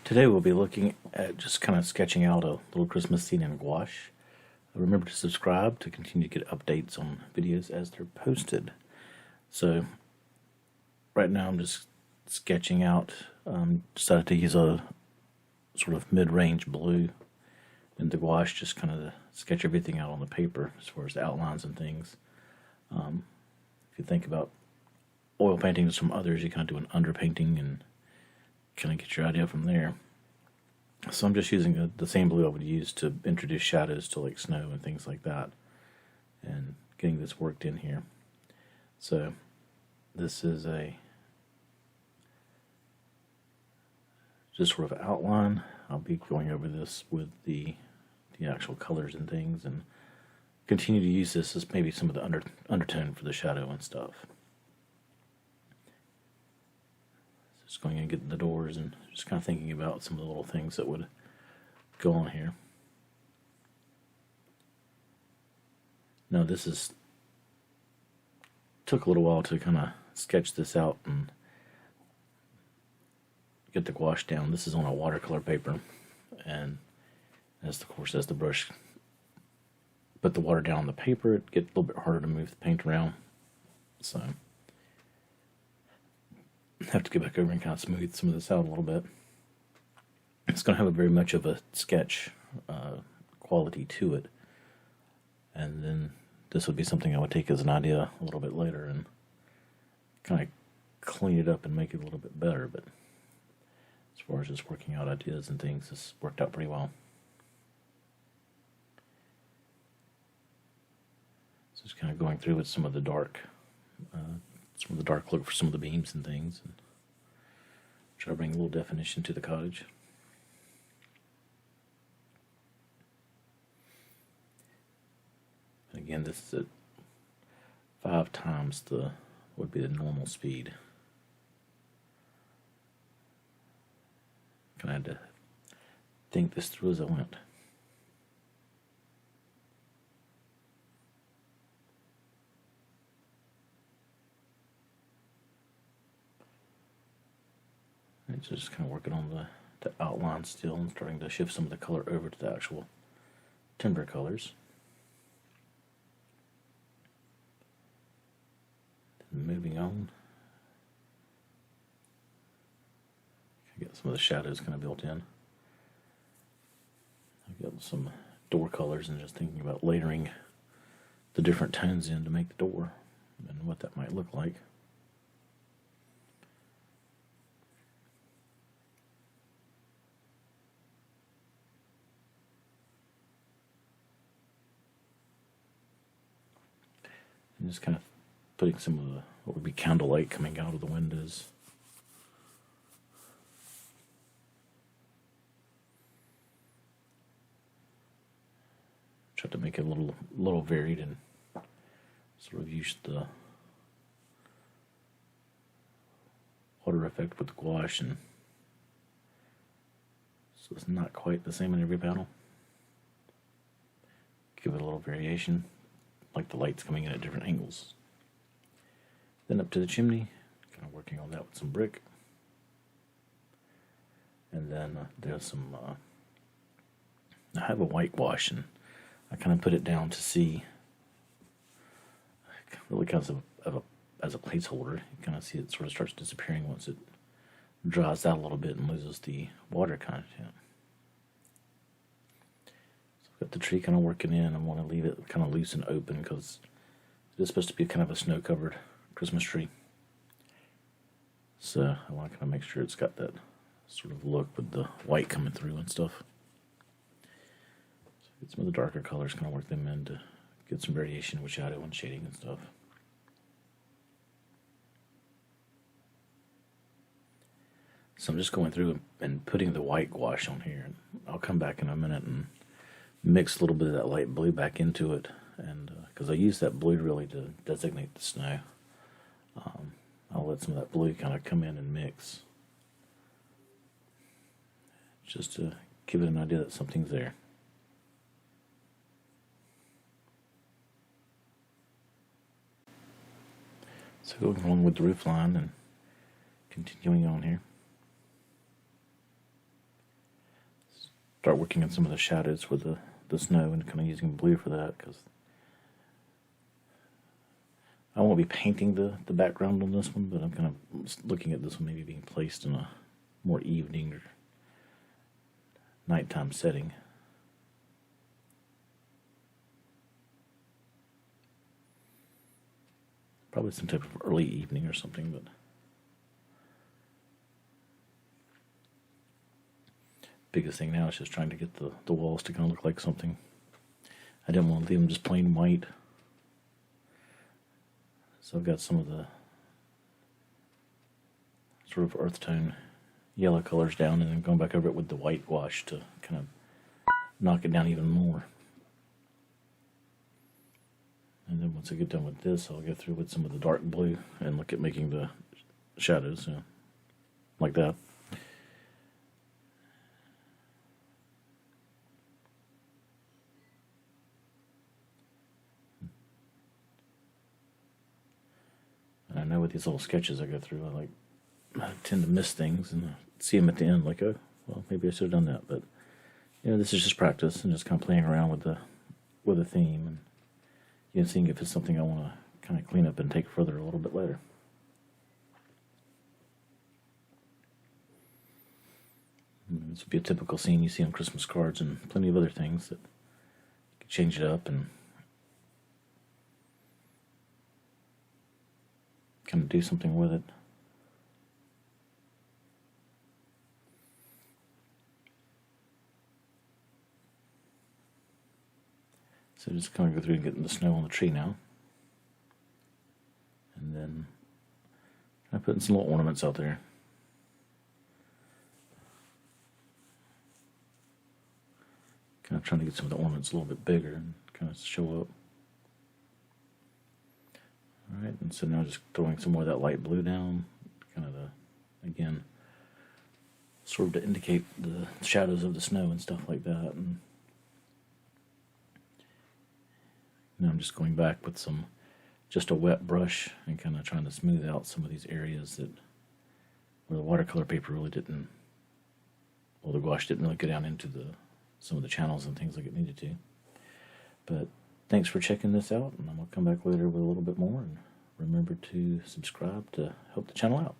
Today we'll be looking at just kind of sketching out a little Christmas scene in gouache. Remember to subscribe to continue to get updates on videos as they're posted. So right now I'm just sketching out, decided to use a sort of mid-range blue in the gouache, just kind of to sketch everything out on the paper as far as the outlines and things. If you think about oil paintings from others, you kind of do an underpainting and kind of get your idea from there. So I'm just using the same blue I would use to introduce shadows to like snow and things like that, and getting this worked in here. So this is a just sort of outline. I'll be going over this with the actual colors and things, and continue to use this as maybe some of the undertone for the shadow and stuff. Just going and getting the doors and just kind of thinking about some of the little things that would go on here. Now this took a little while to kind of sketch this out and get the gouache down. This is on a watercolor paper, and as the brush put the water down on the paper, it gets a little bit harder to move the paint around. So have to get back over and kind of smooth some of this out a little bit. It's going to have a very much of a sketch quality to it, and then this would be something I would take as an idea a little bit later and kind of clean it up and make it a little bit better. But as far as just working out ideas and things, this worked out pretty well. So just kind of going through with some of the dark look for some of the beams and things, and try to bring a little definition to the cottage. And again, this is at 5 times would be the normal speed. Kind of had to think this through as I went. It's just kind of working on the outline still and starting to shift some of the color over to the actual timber colors. Then moving on, get some of the shadows kind of built in. I've got some door colors and just thinking about layering the different tones in to make the door and what that might look like. And just kind of putting some of what would be candlelight coming out of the windows. Try to make it a little varied and sort of use the water effect with the gouache, and so it's not quite the same in every panel. Give it a little variation, like the lights coming in at different angles. Then up to the chimney, kind of working on that with some brick. And then there's some, I have a white gouache, and I kind of put it down to see, really kind of as a placeholder. You kind of see it sort of starts disappearing once it dries out a little bit and loses the water content. Got the tree kind of working in. I want to leave it kind of loose and open because it is supposed to be kind of a snow-covered Christmas tree. So I want to kind of make sure it's got that sort of look with the white coming through and stuff. So get some of the darker colors, kind of work them in to get some variation with shadow and shading and stuff. So I'm just going through and putting the white gouache on here. I'll come back in a minute and mix a little bit of that light blue back into it, and because I use that blue really to designate the snow, I'll let some of that blue kind of come in and mix, just to give it an idea that something's there. So going along with the roof line and continuing on here. start working on some of the shadows with the snow and kind of using blue for that, because I won't be painting the background on this one, but I'm kind of looking at this one maybe being placed in a more evening or nighttime setting. Probably some type of early evening or something, but biggest thing now is just trying to get the walls to kind of look like something. I didn't want to leave them just plain white. So I've got some of the sort of earth tone yellow colors down, and then going back over it with the white gouache to kind of knock it down even more. And then once I get done with this, I'll go through with some of the dark blue and look at making the shadows, like that. And I know with these little sketches I go through, I tend to miss things and see them at the end, like, oh, well, maybe I should have done that. But this is just practice and just kind of playing around with the theme, and seeing if it's something I want to kind of clean up and take further a little bit later. This would be a typical scene you see on Christmas cards and plenty of other things that you could change it up and kind of do something with it. So just kind of go through and get the snow on the tree now. And then I'm putting some little ornaments out there. Kind of trying to get some of the ornaments a little bit bigger and kind of show up. Alright, and so now just throwing some more of that light blue down, kind of again, sort of to indicate the shadows of the snow and stuff like that. And now I'm just going back with just a wet brush and kind of trying to smooth out some of these areas where the watercolor paper really didn't, well, the gouache didn't really go down into some of the channels and things like it needed to. But thanks for checking this out, and I'm going to come back later with a little bit more, and remember to subscribe to help the channel out.